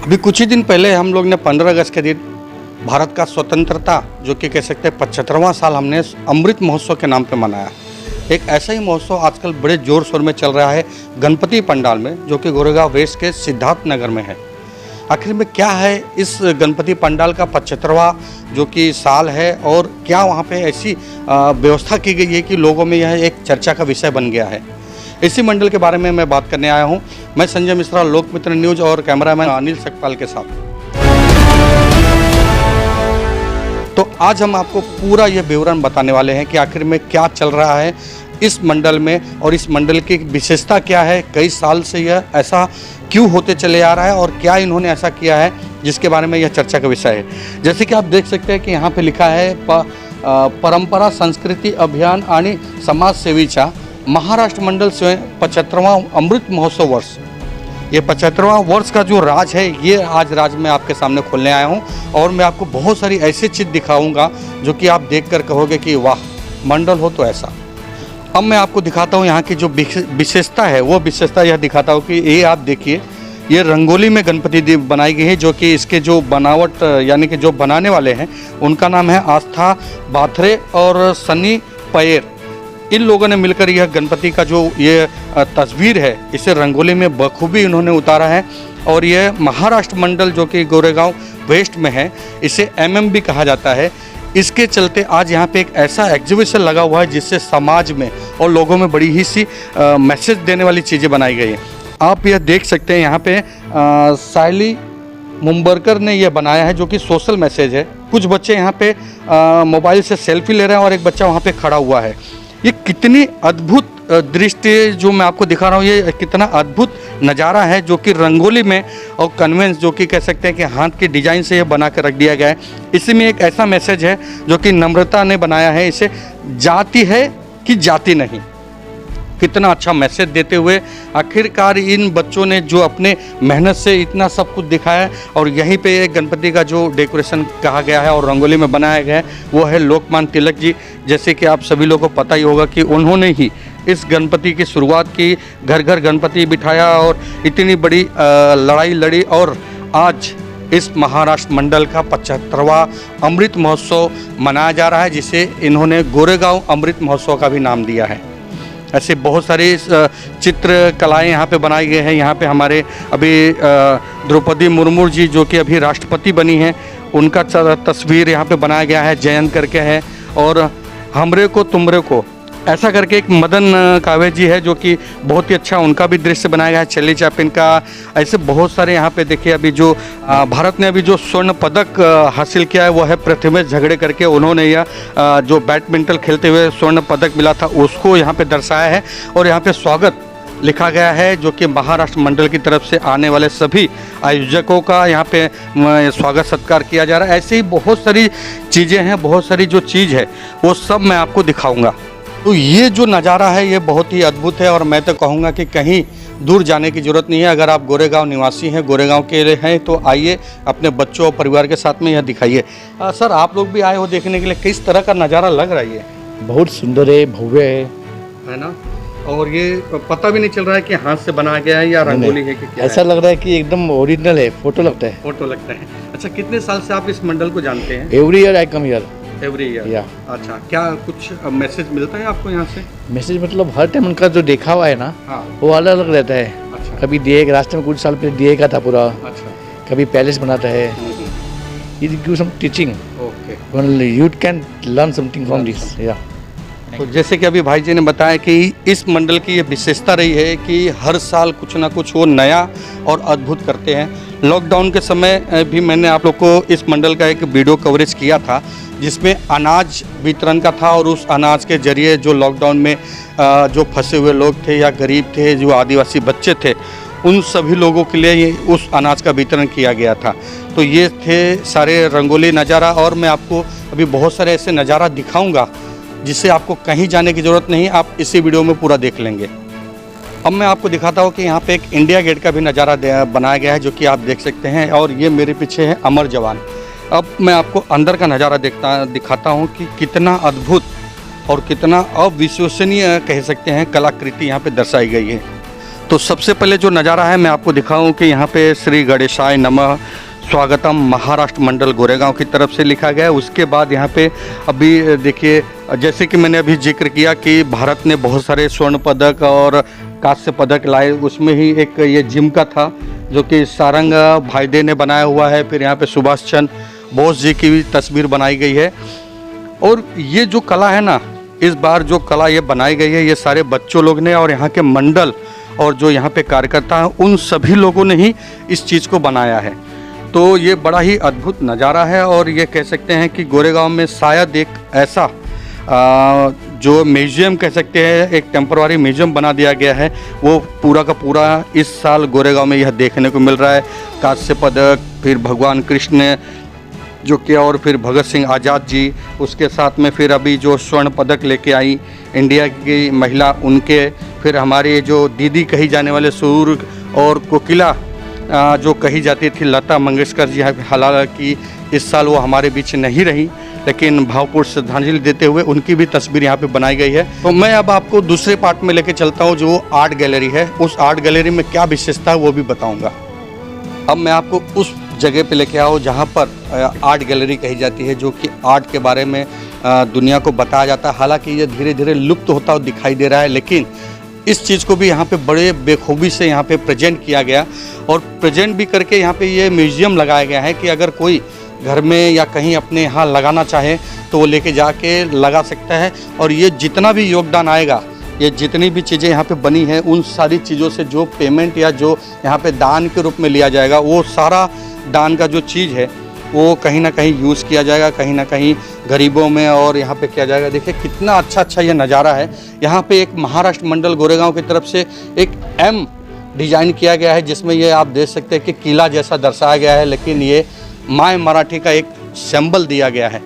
अभी कुछ ही दिन पहले हम लोग ने 15 अगस्त के दिन भारत का स्वतंत्रता जो कि कह सकते हैं 75वां साल हमने अमृत महोत्सव के नाम पे मनाया। एक ऐसा ही महोत्सव आजकल बड़े जोर शोर में चल रहा है गणपति पंडाल में, जो कि गोरेगांव वेस्ट के सिद्धार्थ नगर में है। आखिर में क्या है इस गणपति पंडाल का 75वां जो कि साल है, और क्या वहाँ पे ऐसी व्यवस्था की गई है कि लोगों में यह एक चर्चा का विषय बन गया है। इसी मंडल के बारे में मैं बात करने आया हूँ। मैं संजय मिश्रा, लोकमित्र न्यूज़ और कैमरामैन अनिल सकपाल के साथ। तो आज हम आपको पूरा ये विवरण बताने वाले हैं कि आखिर में क्या चल रहा है इस मंडल में, और इस मंडल की विशेषता क्या है, कई साल से यह ऐसा क्यों होते चले आ रहा है और क्या इन्होंने ऐसा किया है जिसके बारे में यह चर्चा का विषय है। जैसे कि आप देख सकते हैं कि यहाँ पे लिखा है परंपरा संस्कृति अभियान आणि समाज सेवीचा महाराष्ट्र मंडल से 75वां अमृत महोत्सव वर्ष। ये 75वां वर्ष का जो राज है ये आज राज में आपके सामने खोलने आया हूँ, और मैं आपको बहुत सारी ऐसी चीज़ दिखाऊंगा जो कि आप देखकर कहोगे कि वाह, मंडल हो तो ऐसा। अब मैं आपको दिखाता हूँ यहाँ की जो विशेषता है, वो विशेषता यह दिखाता हूँ कि ये आप देखिए, ये रंगोली में गणपति बनाई गई है, जो कि इसके जो बनावट यानी कि जो बनाने वाले हैं उनका नाम है आस्था बाथरे और सनी पयेर। इन लोगों ने मिलकर यह गणपति का जो ये तस्वीर है इसे रंगोली में बखूबी इन्होंने उतारा है। और ये महाराष्ट्र मंडल जो कि गोरेगांव वेस्ट में है, इसे एमएम भी कहा जाता है। इसके चलते आज यहाँ पे एक ऐसा एग्जीबिशन लगा हुआ है जिससे समाज में और लोगों में बड़ी ही सी मैसेज देने वाली चीज़ें बनाई गई हैं। आप यह देख सकते हैं यहाँ पे साइली मुंबरकर ने यह बनाया है जो कि सोशल मैसेज है। कुछ बच्चे यहाँ पे मोबाइल से सेल्फी ले रहे हैं और एक बच्चा वहाँ पे खड़ा हुआ है। ये कितनी अद्भुत दृष्टि जो मैं आपको दिखा रहा हूँ, ये कितना अद्भुत नज़ारा है जो कि रंगोली में और कन्वेंस जो कि कह सकते हैं कि हाथ की डिजाइन से ये बना कर रख दिया गया है। इसी में एक ऐसा मैसेज है जो कि नम्रता ने बनाया है, इसे जाति है कि जाति नहीं। कितना अच्छा मैसेज देते हुए आखिरकार इन बच्चों ने जो अपने मेहनत से इतना सब कुछ दिखाया, और यहीं पे एक गणपति का जो डेकोरेशन कहा गया है और रंगोली में बनाया गया है वो है लोकमान्य तिलक जी। जैसे कि आप सभी लोगों को पता ही होगा कि उन्होंने ही इस गणपति की शुरुआत की, घर घर गणपति बिठाया और इतनी बड़ी लड़ाई लड़ी, और आज इस महाराष्ट्र मंडल का 75वां अमृत महोत्सव मनाया जा रहा है, जिसे इन्होंने गोरेगांव अमृत महोत्सव का भी नाम दिया है। ऐसे बहुत सारी चित्रकलाएँ यहाँ पे बनाई गई हैं। यहाँ पे हमारे अभी द्रौपदी मुर्मू जी जो कि अभी राष्ट्रपति बनी हैं, उनका तस्वीर यहाँ पे बनाया गया है, जयंत करके है। और हमरे को तुमरे को ऐसा करके एक मदन कावे जी है जो कि बहुत ही अच्छा, उनका भी दृश्य बनाया गया है। चार्ली चैपलिन का, ऐसे बहुत सारे यहाँ पे देखिए। अभी जो भारत ने अभी जो स्वर्ण पदक हासिल किया है वो है प्रथमेश झगड़े करके। उन्होंने यह जो बैडमिंटन खेलते हुए स्वर्ण पदक मिला था उसको यहाँ पे दर्शाया है, और यहाँ पे स्वागत लिखा गया है जो कि महाराष्ट्र मंडल की तरफ से आने वाले सभी आयोजकों का यहाँ पे स्वागत सत्कार किया जा रहा है। ऐसे ही बहुत सारी चीज़ें हैं, बहुत सारी जो चीज़ है वो सब मैं आपको दिखाऊँगा। तो ये जो नज़ारा है ये बहुत ही अद्भुत है, और मैं तो कहूँगा कि कहीं दूर जाने की ज़रूरत नहीं है। अगर आप गोरेगांव निवासी हैं, गोरेगांव के हैं, तो आइए अपने बच्चों और परिवार के साथ में यह दिखाइए। सर, आप लोग भी आए हो देखने के लिए, किस तरह का नज़ारा लग रहा है? ये बहुत सुंदर है, भव्य है ना। और ये पता भी नहीं चल रहा है कि हाथ से बनाया गया है या रंगोली है कि क्या ऐसा है। लग रहा है कि एकदम ओरिजिनल है, फोटो लगता है। फोटो लगता है। अच्छा, कितने साल से आप इस मंडल को जानते हैं? Every year I come here. Every year? या। अच्छा, क्या कुछ मैसेज मिलता है आपको यहाँ से? मैसेज मतलब हर टाइम उनका जो देखा हुआ है ना, हाँ। वो अलग अलग रहता है। अच्छा। कभी दिए रास्ते में कुछ साल पहले दिए का था पूरा। अच्छा। कभी पैलेस बनाता है। It gives some teaching. Okay. You can learn something from this. Yeah. तो जैसे कि अभी भाई जी ने बताया कि इस मंडल की ये विशेषता रही है कि हर साल कुछ ना कुछ वो नया और अद्भुत करते हैं। लॉकडाउन के समय भी मैंने आप लोग को इस मंडल का एक वीडियो कवरेज किया था जिसमें अनाज वितरण का था, और उस अनाज के जरिए जो लॉकडाउन में जो फंसे हुए लोग थे या गरीब थे, जो आदिवासी बच्चे थे, उन सभी लोगों के लिए ये उस अनाज का वितरण किया गया था। तो ये थे सारे रंगोली नज़ारा, और मैं आपको अभी बहुत सारे ऐसे नज़ारा दिखाऊंगा जिससे आपको कहीं जाने की ज़रूरत नहीं, आप इसी वीडियो में पूरा देख लेंगे। अब मैं आपको दिखाता हूँ कि यहाँ पे एक इंडिया गेट का भी नज़ारा बनाया गया है जो कि आप देख सकते हैं, और ये मेरे पीछे है अमर जवान। अब मैं आपको अंदर का नज़ारा दिखाता हूँ कि कितना अद्भुत और कितना अविश्वसनीय कह सकते हैं कलाकृति यहाँ पे दर्शाई गई है। तो सबसे पहले जो नज़ारा है मैं आपको दिखाऊं कि यहाँ पे श्री गणेशाय नमः स्वागतम महाराष्ट्र मंडल गोरेगांव की तरफ से लिखा गया है। उसके बाद यहाँ पे अभी देखिए, जैसे कि मैंने अभी जिक्र किया कि भारत ने बहुत सारे स्वर्ण पदक और कांस्य पदक लाए, उसमें ही एक ये जिम का था जो कि सारंग भाईदे ने बनाया हुआ है। फिर यहाँ पे सुभाष चंद्र बोस जी की भी तस्वीर बनाई गई है। और ये जो कला है ना, इस बार जो कला ये बनाई गई है, ये सारे बच्चों लोग ने और यहाँ के मंडल और जो यहाँ पे कार्यकर्ता हैं उन सभी लोगों ने ही इस चीज़ को बनाया है। तो ये बड़ा ही अद्भुत नज़ारा है और ये कह सकते हैं कि गोरेगांव में शायद एक ऐसा जो म्यूजियम कह सकते हैं, एक टेम्पररी म्यूजियम बना दिया गया है, वो पूरा का पूरा इस साल गोरेगांव में यह देखने को मिल रहा है। कांस्य पदक, फिर भगवान कृष्ण जो किया, और फिर भगत सिंह आज़ाद जी, उसके साथ में फिर अभी जो स्वर्ण पदक लेके आई इंडिया की महिला, उनके, फिर हमारे जो दीदी कही जाने वाले सुर और कोकिला जो कही जाती थी लता मंगेशकर जी, हालांकि इस साल वो हमारे बीच नहीं रही, लेकिन भावपूर्ण श्रद्धांजलि देते हुए उनकी भी तस्वीर यहाँ पे बनाई गई है। तो मैं अब आपको दूसरे पार्ट में लेके चलता हूँ जो आर्ट गैलरी है। उस आर्ट गैलरी में क्या विशेषता है वो भी बताऊँगा। अब मैं आपको उस जगह पे लेके आओ जहाँ पर आर्ट गैलरी कही जाती है, जो कि आर्ट के बारे में दुनिया को बताया जाता है। हालांकि ये धीरे धीरे लुप्त होता हुआ दिखाई दे रहा है, लेकिन इस चीज़ को भी यहाँ पे बड़े बेखूबी से यहाँ पे प्रेजेंट किया गया और प्रेजेंट भी करके यहाँ पे ये म्यूजियम लगाया गया है कि अगर कोई घर में या कहीं अपने यहाँ लगाना चाहे तो वो लेके जाके लगा सकता है। और ये जितना भी योगदान आएगा, ये जितनी भी चीज़ें यहाँ पे बनी हैं, उन सारी चीज़ों से जो पेमेंट या जो यहाँ पे दान के रूप में लिया जाएगा, वो सारा दान का जो चीज़ है वो कहीं ना कहीं यूज़ किया जाएगा, कहीं ना कहीं गरीबों में और यहाँ पे किया जाएगा। देखिए कितना अच्छा ये नज़ारा है। यहाँ पे एक महाराष्ट्र मंडल गोरेगांव की तरफ से एक एम डिज़ाइन किया गया है, जिसमें ये आप देख सकते हैं कि किला जैसा दर्शाया गया है, लेकिन ये माय मराठी का एक सिंबल दिया गया है।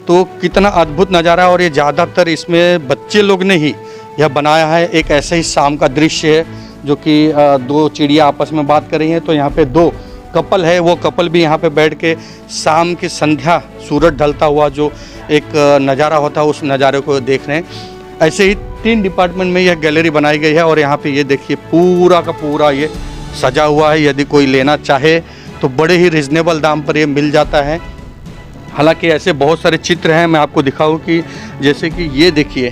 तो कितना अद्भुत नज़ारा है और ये ज़्यादातर इसमें बच्चे लोग ने ही यह बनाया है। एक ऐसे ही शाम का दृश्य है जो कि दो चिड़िया आपस में बात कर रही हैं, तो यहाँ पे दो कपल है, वो कपल भी यहाँ पे बैठ के शाम की संध्या सूरज ढलता हुआ जो एक नज़ारा होता है उस नज़ारे को देख रहे हैं। ऐसे ही 3 डिपार्टमेंट में यह गैलरी बनाई गई है और यहाँ पे ये देखिए पूरा का पूरा ये सजा हुआ है। यदि कोई लेना चाहे तो बड़े ही रिजनेबल दाम पर ये मिल जाता है। हालांकि ऐसे बहुत सारे चित्र हैं, मैं आपको दिखाऊँ कि जैसे कि ये देखिए,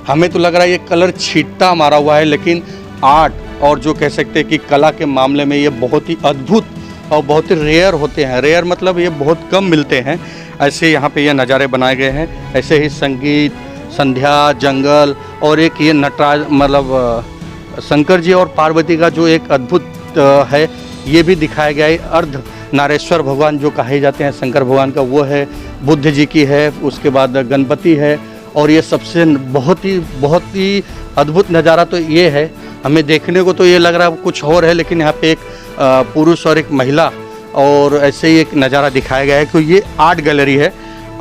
हमें तो लग रहा है ये कलर छींटा मारा हुआ है, लेकिन आर्ट और जो कह सकते हैं कि कला के मामले में ये बहुत ही अद्भुत और बहुत ही रेयर होते हैं। रेयर मतलब ये बहुत कम मिलते हैं। ऐसे यहाँ पे ये नज़ारे बनाए गए हैं। ऐसे ही संगीत, संध्या, जंगल और एक ये नटराज मतलब शंकर जी और पार्वती का जो एक अद्भुत है, ये भी दिखाया गया है। अर्ध नारेश्वर भगवान जो कहे जाते हैं शंकर भगवान का, वो है, बुद्ध जी की है, उसके बाद गणपति है। और ये सबसे बहुत ही अद्भुत नज़ारा तो ये है, हमें देखने को तो ये लग रहा है कुछ और है, लेकिन यहाँ पे एक पुरुष और एक महिला और ऐसे ही एक नज़ारा दिखाया गया है कि ये आर्ट गैलरी है।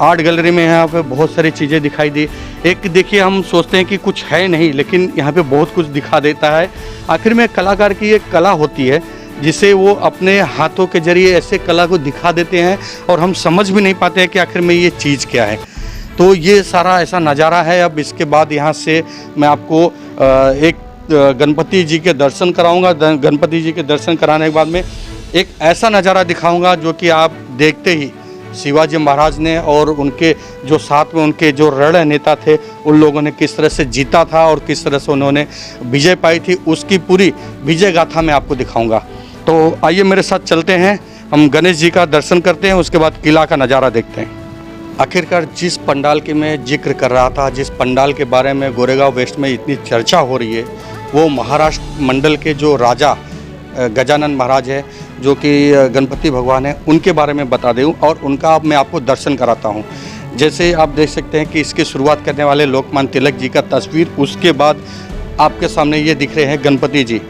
आर्ट गैलरी में यहाँ पे बहुत सारी चीज़ें दिखाई दी। एक देखिए, हम सोचते हैं कि कुछ है नहीं, लेकिन यहाँ पे बहुत कुछ दिखा देता है। आखिर में कलाकार की एक कला होती है जिसे वो अपने हाथों के जरिए ऐसे कला को दिखा देते हैं और हम समझ भी नहीं पाते हैं कि आखिर में ये चीज़ क्या है। तो ये सारा ऐसा नज़ारा है। अब इसके बाद यहाँ से मैं आपको एक गणपति जी के दर्शन कराऊंगा। गणपति जी के दर्शन कराने के बाद में एक ऐसा नज़ारा दिखाऊंगा जो कि आप देखते ही शिवाजी महाराज ने और उनके जो साथ में उनके जो रण नेता थे, उन लोगों ने किस तरह से जीता था और किस तरह से उन्होंने विजय पाई थी, उसकी पूरी विजय गाथा मैं आपको दिखाऊंगा। तो आइए मेरे साथ चलते हैं, हम गणेश जी का दर्शन करते हैं, उसके बाद किला का नज़ारा देखते हैं। आखिरकार जिस पंडाल की मैं जिक्र कर रहा था, जिस पंडाल के बारे में गोरेगांव वेस्ट में इतनी चर्चा हो रही है, वो महाराष्ट्र मंडल के जो राजा गजानन महाराज है, जो कि गणपति भगवान हैं, उनके बारे में बता दूं और उनका अब मैं आपको दर्शन कराता हूं। जैसे आप देख सकते हैं कि इसकी शुरुआत करने वाले लोकमान्य तिलक जी का तस्वीर, उसके बाद आपके सामने ये दिख रहे हैं गणपति जी।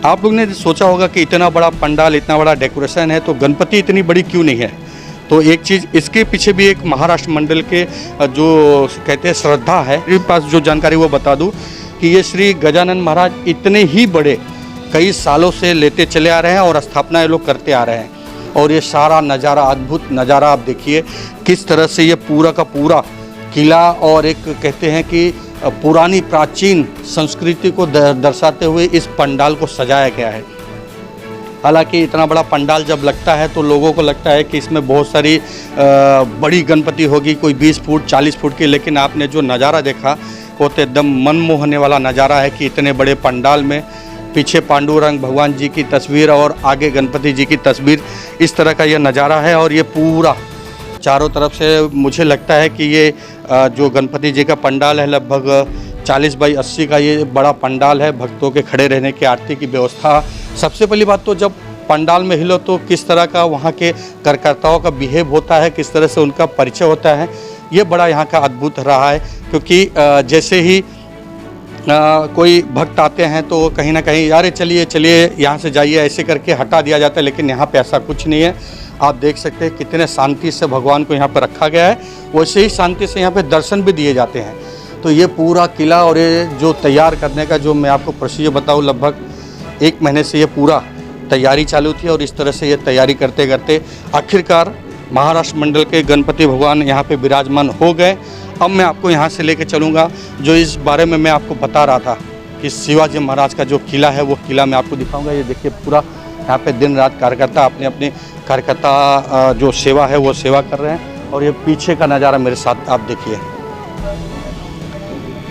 आप लोग ने सोचा होगा कि इतना बड़ा पंडाल, इतना बड़ा डेकोरेशन है, तो गणपति इतनी बड़ी क्यों नहीं है? तो एक चीज़ इसके पीछे भी एक महाराष्ट्र मंडल के जो कहते हैं श्रद्धा है, मेरे पास जो जानकारी वो बता दूं कि ये श्री गजानन महाराज इतने ही बड़े कई सालों से लेते चले आ रहे हैं और स्थापना ये लोग करते आ रहे हैं। और ये सारा नज़ारा, अद्भुत नज़ारा आप देखिए किस तरह से ये पूरा का पूरा किला और एक कहते हैं कि पुरानी प्राचीन संस्कृति को दर्शाते हुए इस पंडाल को सजाया गया है। हालांकि इतना बड़ा पंडाल जब लगता है तो लोगों को लगता है कि इसमें बहुत सारी बड़ी गणपति होगी, कोई 20 फुट 40 फुट की, लेकिन आपने जो नज़ारा देखा वो तो एकदम मन मोहने वाला नज़ारा है कि इतने बड़े पंडाल में पीछे पांडुरंग भगवान जी की तस्वीर और आगे गणपति जी की तस्वीर, इस तरह का यह नज़ारा है। और ये पूरा चारों तरफ से मुझे लगता है कि ये जो गणपति जी का पंडाल है लगभग 40 बाई 80 का ये बड़ा पंडाल है। भक्तों के खड़े रहने की, आरती की व्यवस्था। सबसे पहली बात तो जब पंडाल में हिलो तो किस तरह का वहाँ के कार्यकर्ताओं का बिहेव होता है, किस तरह से उनका परिचय होता है, ये बड़ा यहाँ का अद्भुत रहा है। क्योंकि जैसे ही कोई भक्त आते हैं तो कहीं ना कहीं अरे चलिए चलिए यहाँ से जाइए ऐसे करके हटा दिया जाता है, लेकिन यहाँ पे ऐसा कुछ नहीं है। आप देख सकते हैं कितने शांति से भगवान को यहाँ पर रखा गया है, वैसे ही शांति से यहाँ पे दर्शन भी दिए जाते हैं। तो ये पूरा किला और ये जो तैयार करने का जो मैं आपको प्रोसीजर बताऊँ, लगभग 1 महीने से ये पूरा तैयारी चालू थी और इस तरह से ये तैयारी करते करते आखिरकार महाराष्ट्र मंडल के गणपति भगवान यहाँ पे विराजमान हो गए। अब मैं आपको यहाँ से लेके चलूँगा जो इस बारे में मैं आपको बता रहा था कि शिवाजी महाराज का जो किला है वो किला मैं आपको दिखाऊंगा। ये देखिए पूरा यहाँ पे दिन रात कार्यकर्ता अपने अपने कार्यकर्ता जो सेवा है वो सेवा कर रहे हैं। और ये पीछे का नज़ारा मेरे साथ आप देखिए।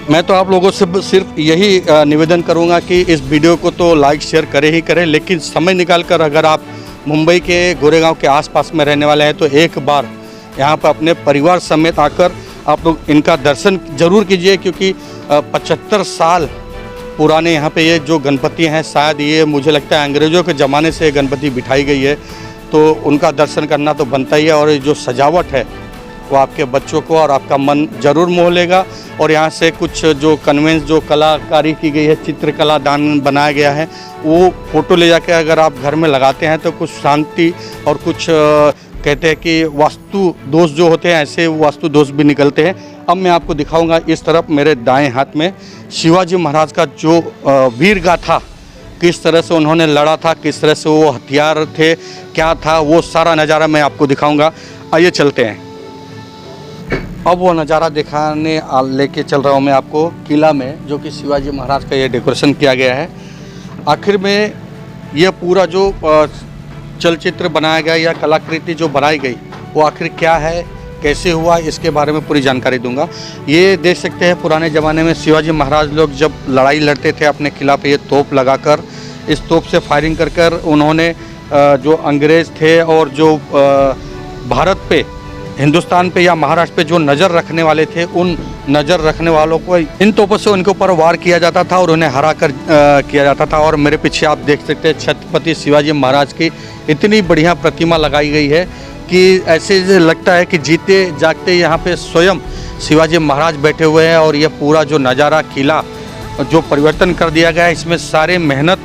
मैं तो आप लोगों से सिर्फ यही निवेदन करूंगा कि इस वीडियो को तो लाइक शेयर करें ही करें, लेकिन समय निकाल कर अगर आप मुंबई के गोरेगांव के आसपास में रहने वाले हैं तो एक बार यहाँ पर अपने परिवार समेत आकर आप लोग इनका दर्शन जरूर कीजिए। क्योंकि 75 साल पुराने यहाँ पे ये जो गणपति हैं, शायद ये मुझे लगता है अंग्रेज़ों के ज़माने से गणपति बिठाई गई है, तो उनका दर्शन करना तो बनता ही है। और जो सजावट है वो आपके बच्चों को और आपका मन ज़रूर मोह लेगा। और यहाँ से कुछ जो कन्वेंस जो कलाकारी की गई है, चित्रकला दान बनाया गया है, वो फ़ोटो ले जाके अगर आप घर में लगाते हैं तो कुछ शांति और कुछ कहते हैं कि वास्तु दोष जो होते हैं ऐसे वास्तु दोष भी निकलते हैं। अब मैं आपको दिखाऊंगा इस तरफ मेरे दाएं हाथ में शिवाजी महाराज का जो वीर गाथा, किस तरह से उन्होंने लड़ा था, किस तरह से वो हथियार थे, क्या था, वो सारा नज़ारा मैं आपको दिखाऊंगा। आइए चलते हैं। अब वो नज़ारा दिखाने लेके चल रहा हूँ मैं आपको किला में, जो कि शिवाजी महाराज का ये डेकोरेशन किया गया है। आखिर में ये पूरा जो चलचित्र बनाया गया या कलाकृति जो बनाई गई वो आखिर क्या है, कैसे हुआ, इसके बारे में पूरी जानकारी दूंगा। ये देख सकते हैं पुराने ज़माने में शिवाजी महाराज लोग जब लड़ाई लड़ते थे अपने किला पे ये तोप लगाकर, इस तोप से फायरिंग कर कर उन्होंने जो अंग्रेज़ थे और जो भारत पे, हिंदुस्तान पे या महाराष्ट्र पे जो नज़र रखने वाले थे, उन नज़र रखने वालों को इन तोपों से उनके ऊपर वार किया जाता था और उन्हें हरा कर किया जाता था। और मेरे पीछे आप देख सकते हैं छत्रपति शिवाजी महाराज की इतनी बढ़िया प्रतिमा लगाई गई है कि ऐसे लगता है कि जीते जागते यहाँ पे स्वयं शिवाजी महाराज बैठे हुए हैं। और यह पूरा जो नज़ारा किला जो परिवर्तन कर दिया गया है, इसमें सारे मेहनत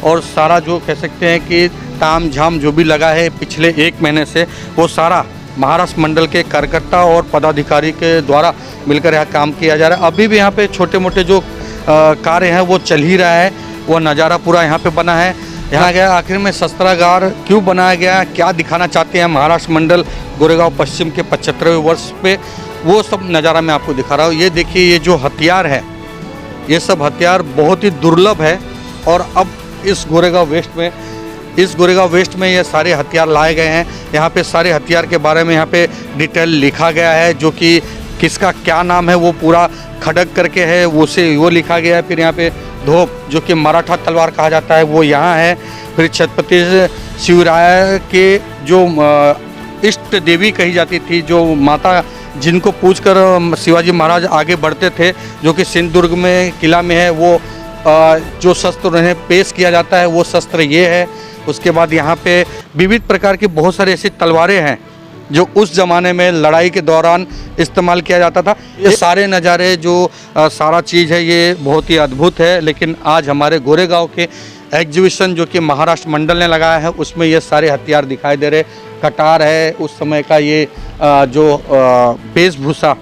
और सारा जो कह सकते हैं कि ताम झाम जो भी लगा है पिछले 1 महीने से, वो सारा महाराष्ट्र मंडल के कार्यकर्ता और पदाधिकारी के द्वारा मिलकर यहाँ काम किया जा रहा है। अभी भी यहाँ पे छोटे मोटे जो कार्य हैं वो चल ही रहा है। वो नज़ारा पूरा यहाँ पे बना है। यहाँ गया आखिर में शस्त्रागार क्यों बनाया गया, क्या दिखाना चाहते हैं महाराष्ट्र मंडल गोरेगांव पश्चिम के 75वें वर्ष पे, वो सब नज़ारा मैं आपको दिखा रहा हूँ। ये देखिए, ये जो हथियार है, ये सब हथियार बहुत ही दुर्लभ है। और अब इस गोरेगांव वेस्ट में ये सारे हथियार लाए गए हैं। यहाँ पे सारे हथियार के बारे में यहाँ पे डिटेल लिखा गया है, जो कि किसका क्या नाम है वो पूरा खड़ग करके है, वो लिखा गया है। फिर यहाँ पे धोप, जो कि मराठा तलवार कहा जाता है, वो यहाँ है। फिर छत्रपति शिवराय के जो इष्ट देवी कही जाती थी, जो माता जिनको पूजकर शिवाजी महाराज आगे बढ़ते थे, जो कि सिंधुदुर्ग में किला में है, वो जो शस्त्र उन्हें पेश किया जाता है वो शस्त्र ये है। उसके बाद यहाँ पे विविध प्रकार की बहुत सारी ऐसी तलवारें हैं जो उस ज़माने में लड़ाई के दौरान इस्तेमाल किया जाता था। ये सारे नज़ारे जो सारा चीज़ है ये बहुत ही अद्भुत है। लेकिन आज हमारे गोरेगांव के एग्जीबिशन जो कि महाराष्ट्र मंडल ने लगाया है, उसमें ये सारे हथियार दिखाई दे रहे। कटार है, उस समय का ये जो वेशभूषा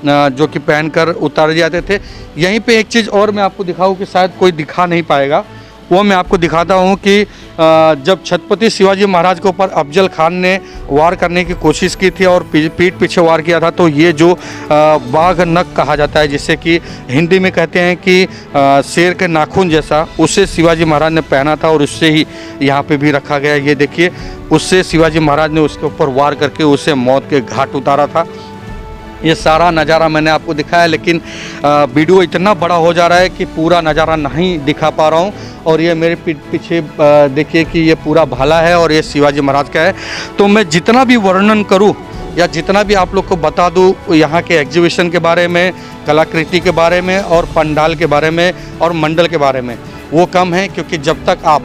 जो कि पहनकर उतारे जाते थे। यहीं पे एक चीज़ और मैं आपको दिखाऊं कि शायद कोई दिखा नहीं पाएगा, वो मैं आपको दिखाता हूँ कि जब छत्रपति शिवाजी महाराज के ऊपर अफजल खान ने वार करने की कोशिश की थी और पीठ पीछे वार किया था, तो ये जो बाघ नख कहा जाता है, जिसे कि हिंदी में कहते हैं कि शेर के नाखून जैसा, उसे शिवाजी महाराज ने पहना था और उससे ही यहाँ पे भी रखा गया। ये देखिए, उससे शिवाजी महाराज ने उसके ऊपर वार करके उसे मौत के घाट उतारा था। ये सारा नज़ारा मैंने आपको दिखाया, लेकिन वीडियो इतना बड़ा हो जा रहा है कि पूरा नज़ारा नहीं दिखा पा रहा हूँ। और ये मेरे पीछे देखिए कि ये पूरा भाला है और ये शिवाजी महाराज का है। तो मैं जितना भी वर्णन करूँ या जितना भी आप लोग को बता दूँ यहाँ के एग्जीबिशन के बारे में, कलाकृति के बारे में और पंडाल के बारे में और मंडल के बारे में, वो कम है, क्योंकि जब तक आप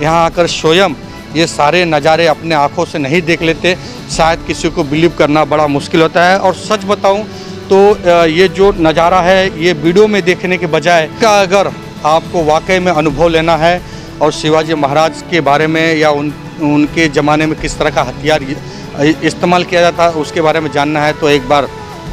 यहाँ आकर स्वयं ये सारे नज़ारे अपने आँखों से नहीं देख लेते, शायद किसी को बिलीव करना बड़ा मुश्किल होता है। और सच बताऊं तो ये जो नज़ारा है, ये वीडियो में देखने के बजाय का अगर आपको वाकई में अनुभव लेना है और शिवाजी महाराज के बारे में या उनके ज़माने में किस तरह का हथियार इस्तेमाल किया जाता है उसके बारे में जानना है, तो एक बार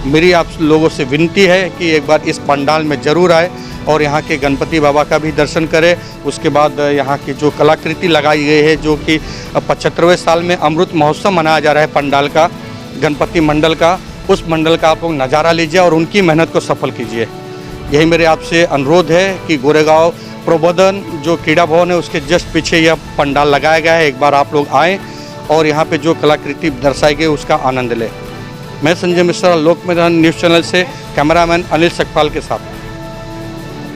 मेरी आप लोगों से विनती है कि एक बार इस पंडाल में ज़रूर आए और यहाँ के गणपति बाबा का भी दर्शन करें। उसके बाद यहाँ की जो कलाकृति लगाई गई है, जो कि 75वें साल में अमृत महोत्सव मनाया जा रहा है पंडाल का, गणपति मंडल का, उस मंडल का आप लोग नज़ारा लीजिए और उनकी मेहनत को सफल कीजिए। यही मेरे आपसे अनुरोध है कि गोरेगांव प्रबोधन जो क्रीड़ा भवन है उसके जस्ट पीछे यह पंडाल लगाया गया है। एक बार आप लोग आएँ और यहाँ पर जो कलाकृति दर्शाई गई उसका आनंद लें। मैं संजय मिश्रा, लोक मैदान न्यूज़ चैनल से कैमरामैन अनिल सकपाल के साथ।